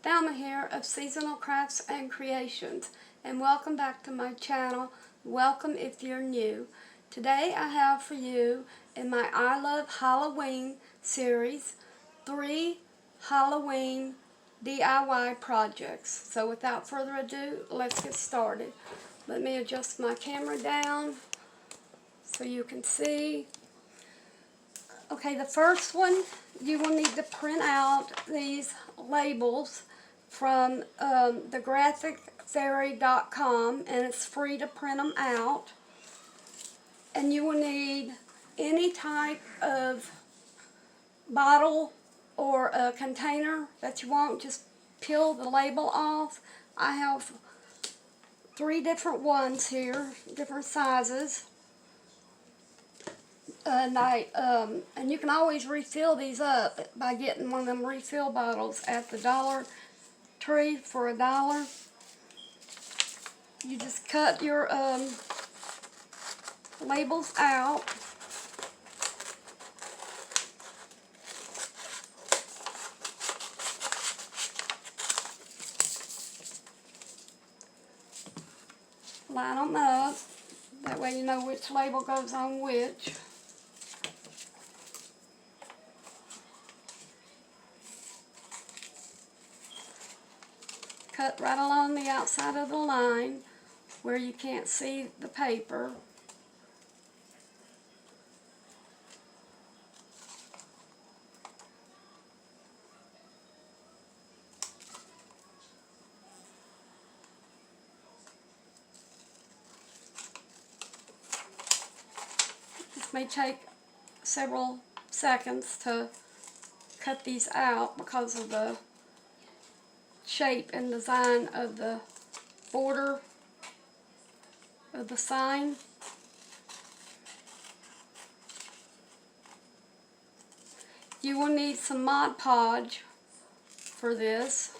Thelma here of Seasonal Crafts and Creations, and welcome back to my channel. Welcome if you're new. Today I have for you in my I Love Halloween series 3 Halloween DIY projects. So without further ado, let's get started. Let me adjust my camera down so you can see. Okay, the first one, you will need to print out these labels from thegraphicfairy.com, and it's free to print them out. And you will need any type of bottle or a container that you want. Just peel the label off. I have 3 different ones here, different sizes. And you can always refill these up by getting one of them refill bottles at the Dollar Tree for $1. You just cut your labels out. Line them up. That way you know which label goes on which. Cut right along the outside of the line where you can't see the paper. This may take several seconds to cut these out because of the shape and design of the border of the sign. You will need some Mod Podge for this.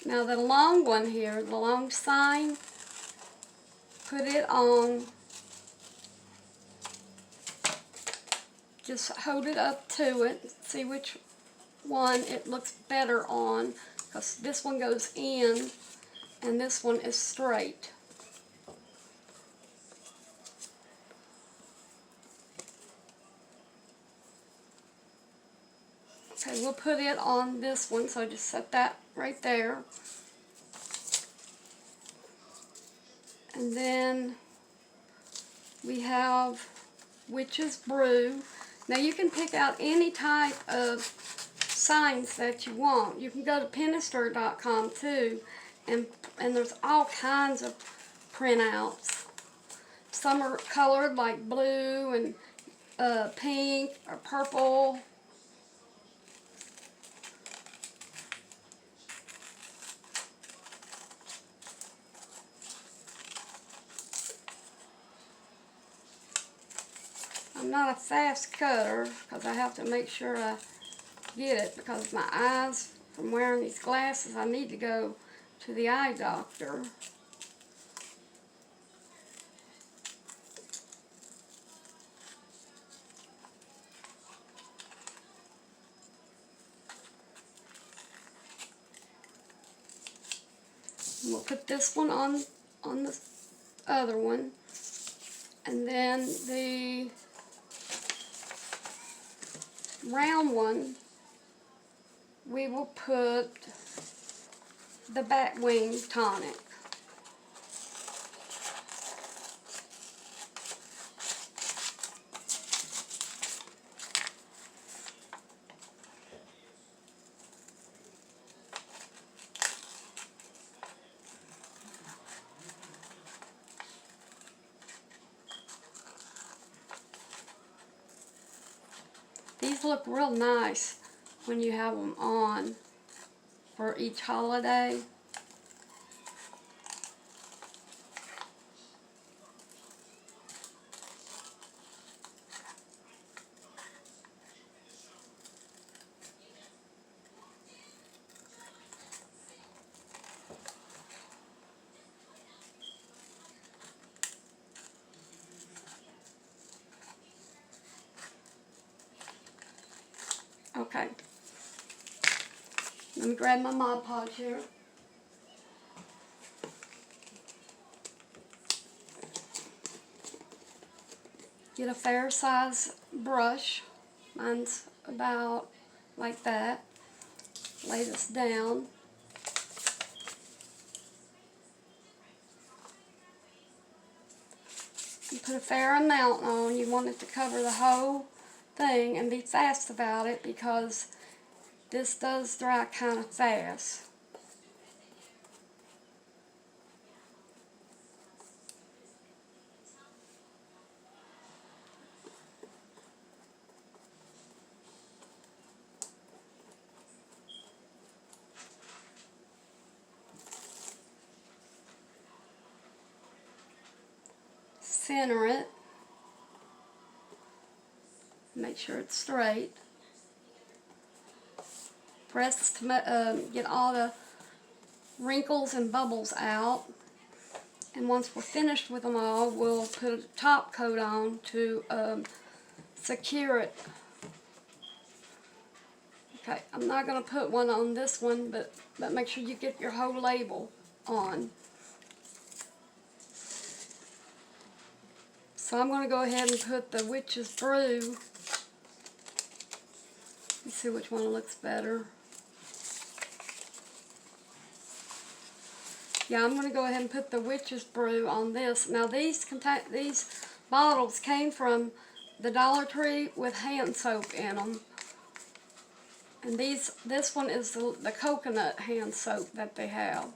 Now the long one here, the long sign, put it on, just hold it up to it, see which one it looks better on, because this one goes in and this one is straight. Okay, we'll put it on this one, so just set that right there. And then we have Witch's Brew. Now you can pick out any type of signs that you want. You can go to Pinterest.com too, and there's all kinds of printouts. Some are colored like blue and pink or purple. I'm not a fast cutter because I have to make sure I get it, because my eyes, from wearing these glasses, I need to go to the eye doctor. And we'll put this one on the other one, and then the round one, we will put the bat wing tonic. These look real nice when you have them on for each holiday. Okay. Let me grab my Mod Podge here. Get a fair size brush. Mine's about like that. Lay this down. You put a fair amount on. You want it to cover the whole thing, and be fast about it because this does dry kind of fast. Center it. Make sure it's straight. Press to get all the wrinkles and bubbles out. And once we're finished with them all, we'll put a top coat on to secure it. Okay, I'm not going to put one on this one, but make sure you get your whole label on. So I'm going to go ahead and put the Witch's Brew. Let's see which one looks better. Yeah, I'm going to go ahead and put the Witch's Brew on this. Now these bottles came from the Dollar Tree with hand soap in them. And this one is the coconut hand soap that they have.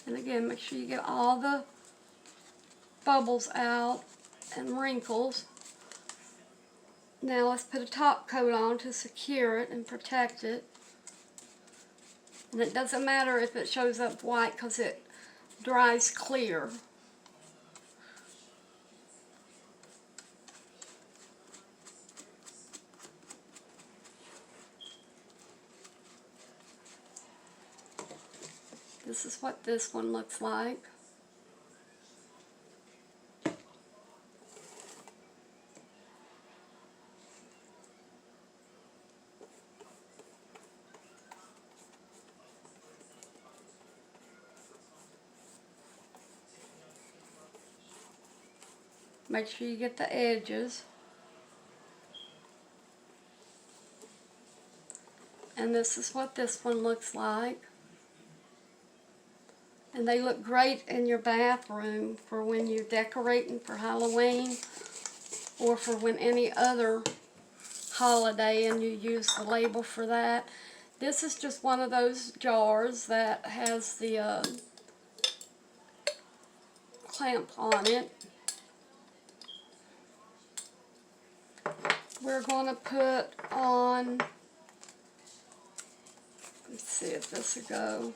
And again, make sure you get all the bubbles out and wrinkles. Now let's put a top coat on to secure it and protect it. And it doesn't matter if it shows up white because it dries clear. This is what this one looks like. Make sure you get the edges. And this is what this one looks like. And they look great in your bathroom for when you're decorating for Halloween or for when any other holiday and you use the label for that. This is just one of those jars that has the clamp on it. We're going to put on, let's see if this will go.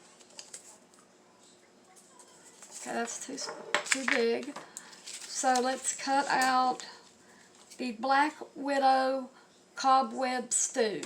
Okay, that's too big. So let's cut out the Black Widow Cobweb Stew.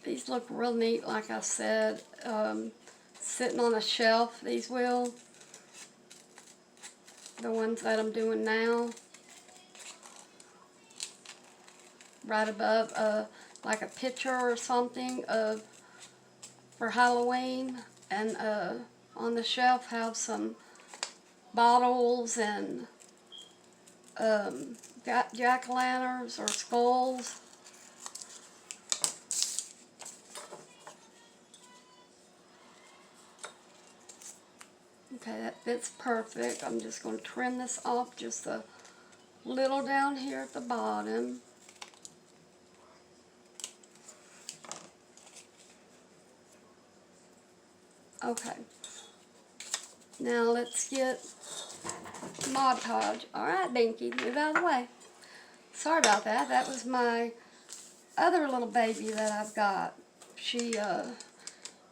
These look real neat, like I said, sitting on a shelf, these will. The ones that I'm doing now. Right above, like a picture or something of for Halloween. And on the shelf have some bottles and jack-o'-lanterns or skulls. Okay, that fits perfect. I'm just going to trim this off just a little down here at the bottom. Okay. Now let's get Mod Podge. Alright, Dinky, move out of the way. Sorry about that. That was my other little baby that I've got. She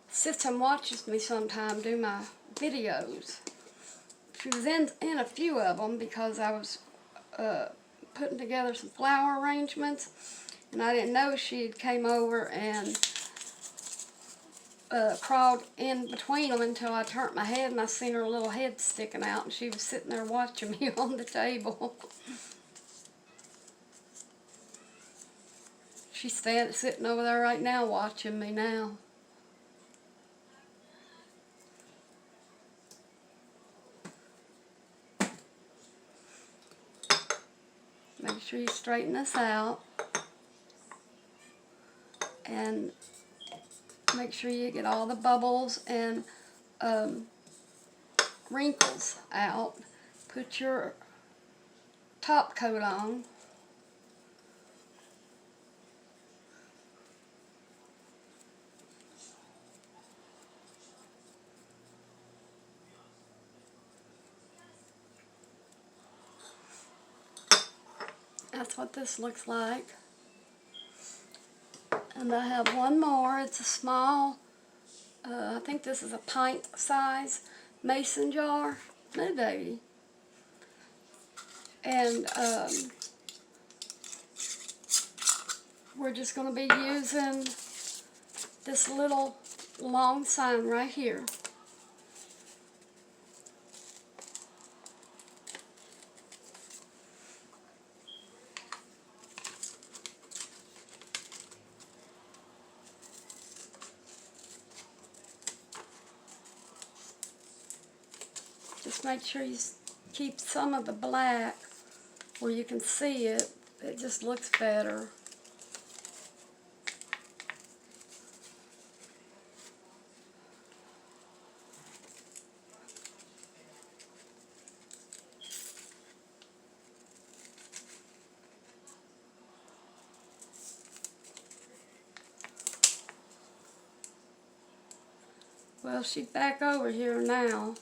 sits and watches me sometime do my videos. She was in a few of them because I was putting together some flower arrangements, and I didn't know she had came over and crawled in between them until I turned my head and I seen her little head sticking out, and she was sitting there watching me on the table. She's sitting over there right now watching me now. Make sure you straighten this out. And make sure you get all the bubbles and wrinkles out. Put your top coat on. That's what this looks like. And I have one more. It's a small, I think this is a pint size mason jar. No, baby. And we're just going to be using this little long sign right here. Just make sure you keep some of the black where you can see it. It just looks better. Well, she's back over here now,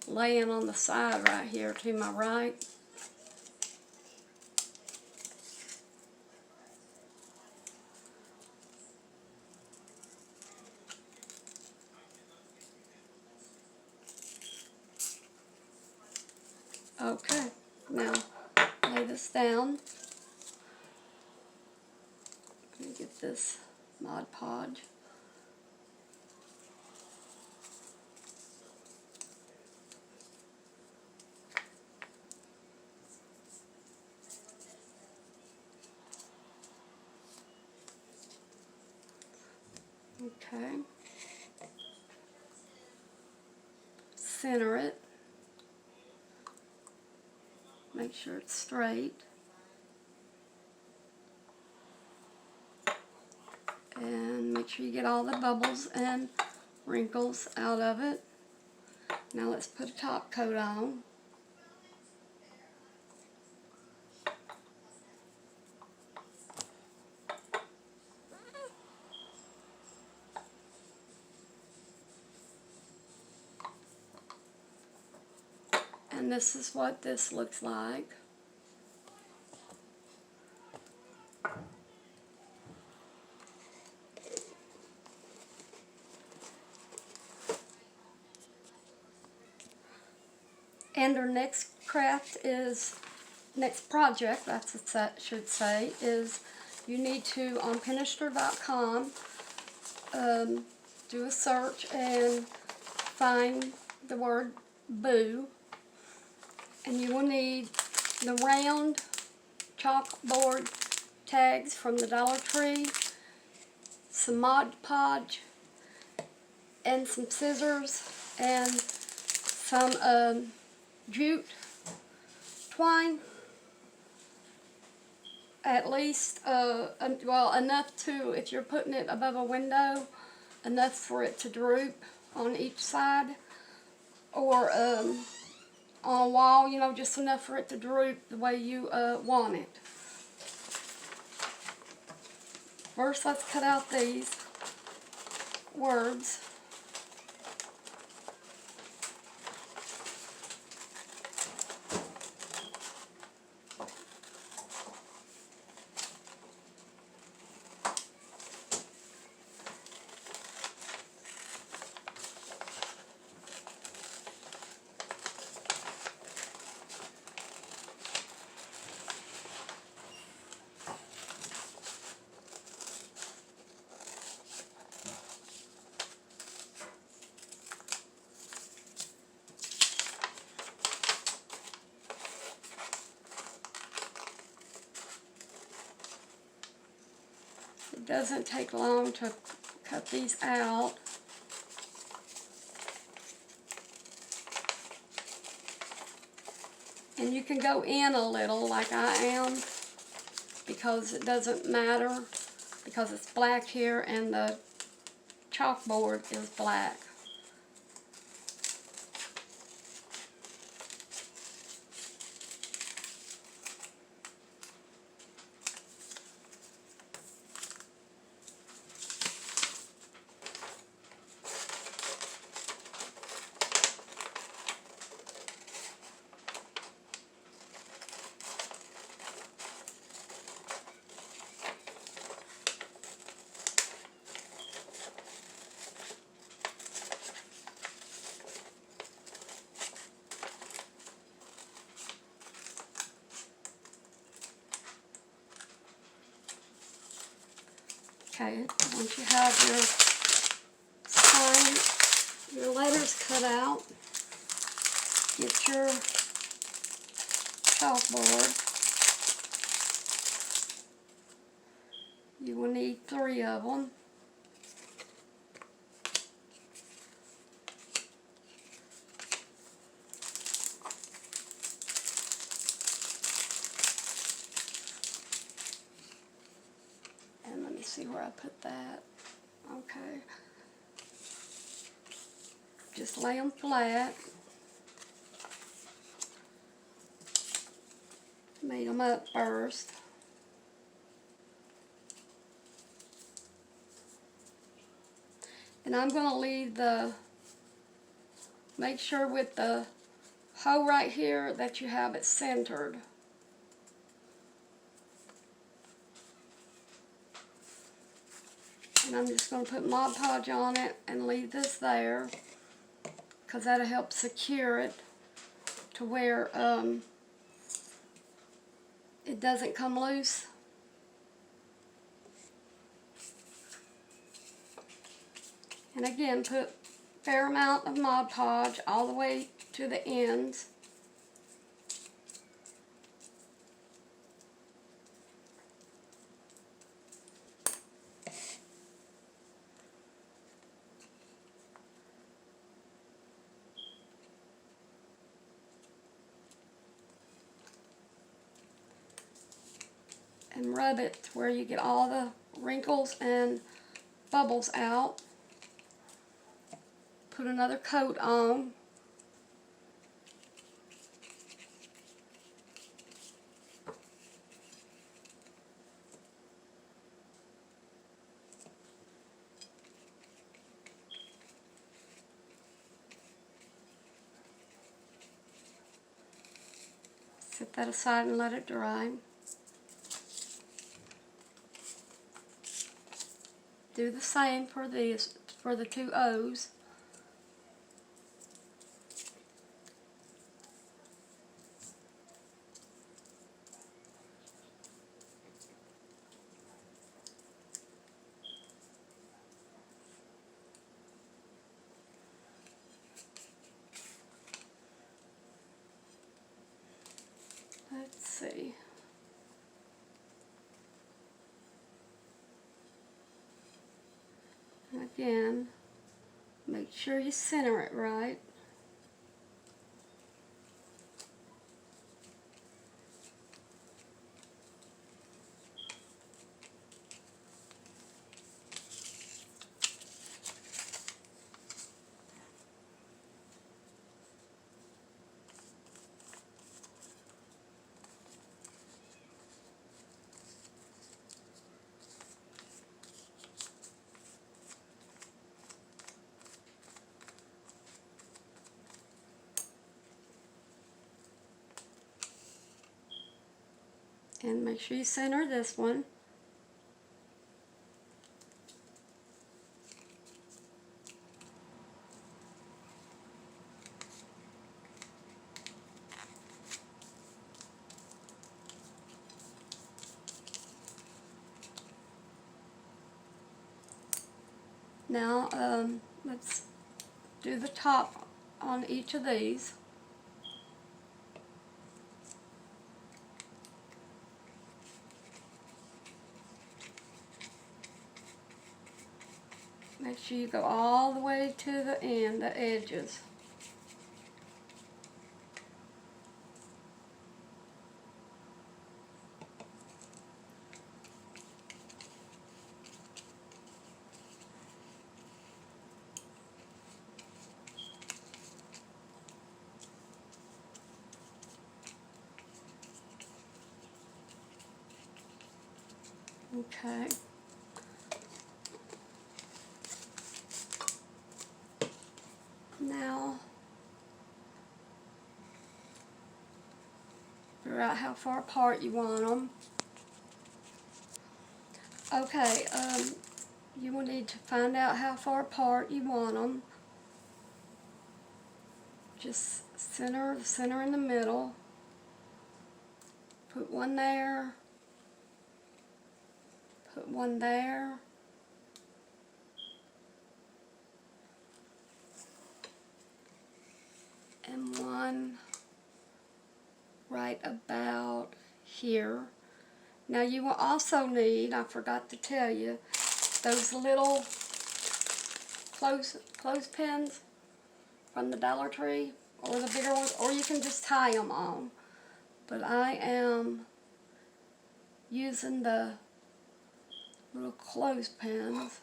laying on the side right here to my right. Okay, now lay this down. Let me get this Mod Podge. Okay. Center it. Make sure it's straight. And make sure you get all the bubbles and wrinkles out of it. Now let's put a top coat on. And this is what this looks like. And our next next project, that's what I should say, is you need to, on Pinterest.com, do a search and find the word boo. And you will need the round chalkboard tags from the Dollar Tree, some Mod Podge, and some scissors, and some jute twine. At least, well, enough to, if you're putting it above a window, enough for it to droop on each side. or on a wall, you know, just enough for it to droop the way you want it. First, let's cut out these words. It doesn't take long to cut these out. And you can go in a little like I am, because it doesn't matter, because it's black here and the chalkboard is black. Okay, once you have your sign, your letters cut out, get your chalkboard. You will need 3 of them. And let me see where I put that. Okay. Just lay them flat. Made them up first. And I'm going to leave make sure with the hole right here that you have it centered. And I'm just going to put Mod Podge on it and leave this there, because that'll help secure it to where it doesn't come loose. And again, put a fair amount of Mod Podge all the way to the ends. And rub it to where you get all the wrinkles and bubbles out. Put another coat on. Set that aside and let it dry. Do the same for the 2 O's. Let's see. Again, make sure you center it right. And make sure you center this one. Now, let's do the top on each of these. Make sure you go all the way to the end, the edges. Okay. Now, figure out how far apart you want them. Okay, you will need to find out how far apart you want them. Just center in the middle. Put one there. Put one there. And one right about here. Now you will also need, I forgot to tell you, those little clothespins from the Dollar Tree, or the bigger ones, or you can just tie them on. But I am using the little clothespins.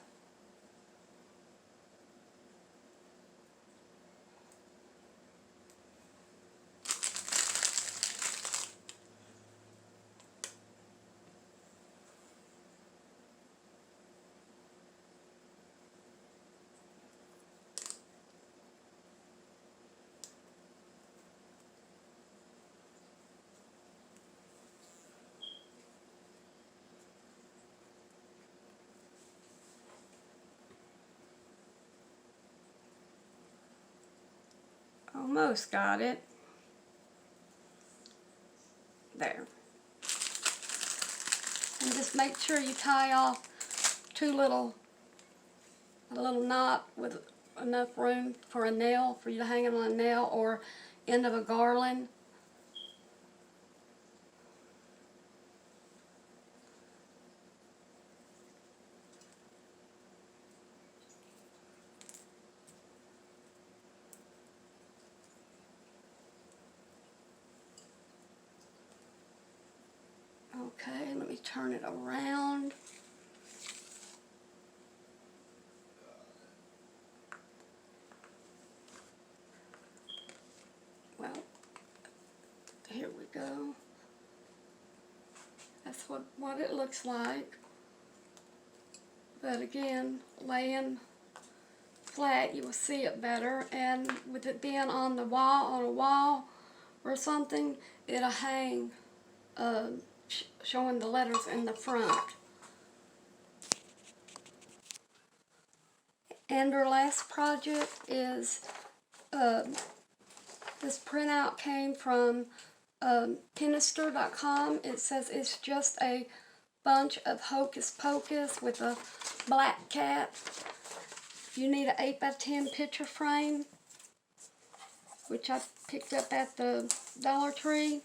Almost got it. There. And just make sure you tie off a little knot with enough room for a nail, for you to hang it on a nail or end of a garland. Okay, let me turn it around. Well, here we go. That's what it looks like. But again, laying flat, you will see it better. And with it being on a wall or something, it'll hang showing the letters in the front. And our last project is, this printout came from Pinterest.com. It says it's just a bunch of hocus pocus with a black cat. You need an 8x10 picture frame, which I picked up at the Dollar Tree.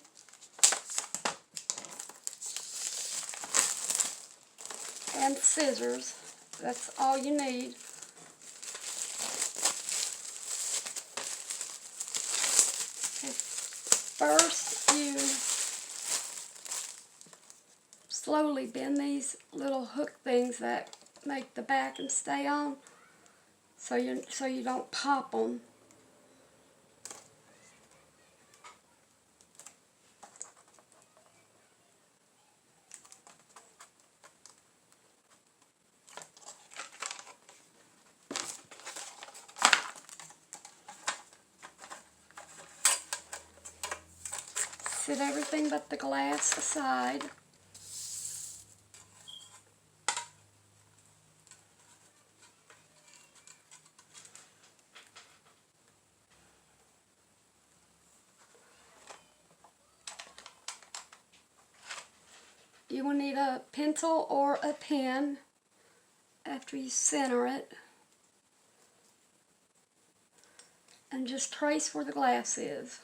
And scissors. That's all you need. First, you slowly bend these little hook things that make the back and stay on, so you don't pop them. Set everything but the glass aside. You will need a pencil or a pen after you center it. And just trace where the glass is.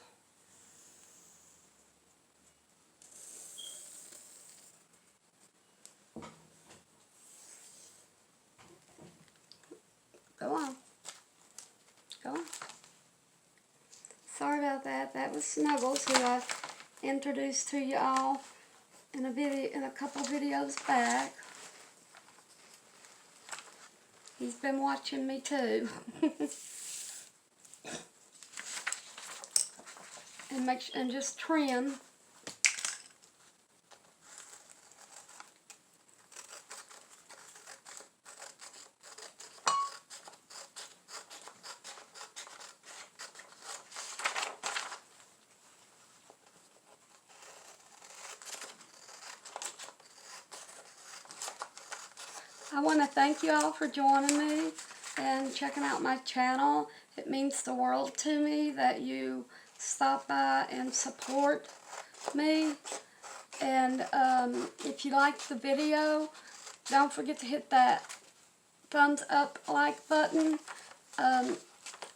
Go on. Go on. Sorry about that. That was Snuggles, who I introduced to you all in a couple videos back. He's been watching me too. and just trim. I want to thank you all for joining me and checking out my channel. It means the world to me that you stop by and support me. And if you liked the video, don't forget to hit that thumbs up like button.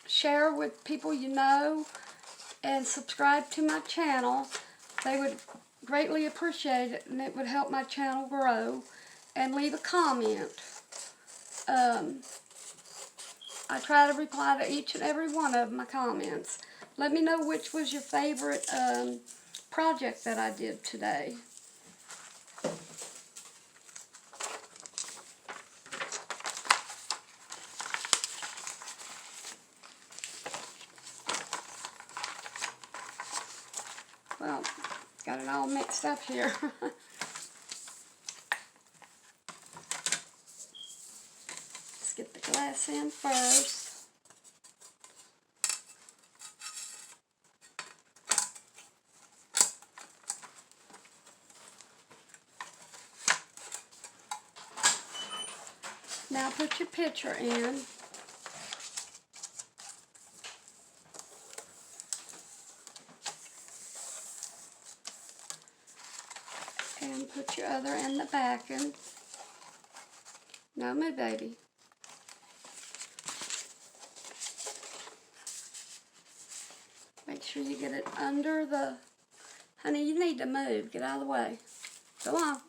Share with people you know and subscribe to my channel. They would greatly appreciate it, and it would help my channel grow. And leave a comment. I try to reply to each and every one of my comments. Let me know which was your favorite project that I did today. Well, got it all mixed up here. Get the glass in first. Now put your picture in. And put your other in the back. And no, my baby. Make sure you get it under the... Honey, you need to move. Get out of the way. Go on.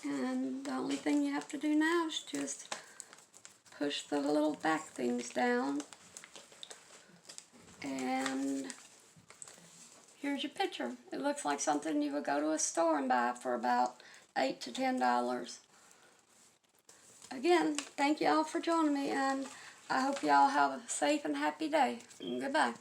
And the only thing you have to do now is just push the little back things down. And here's your picture. It looks like something you would go to a store and buy for about $8 to $10. Again, thank you all for joining me, and I hope you all have a safe and happy day. Goodbye.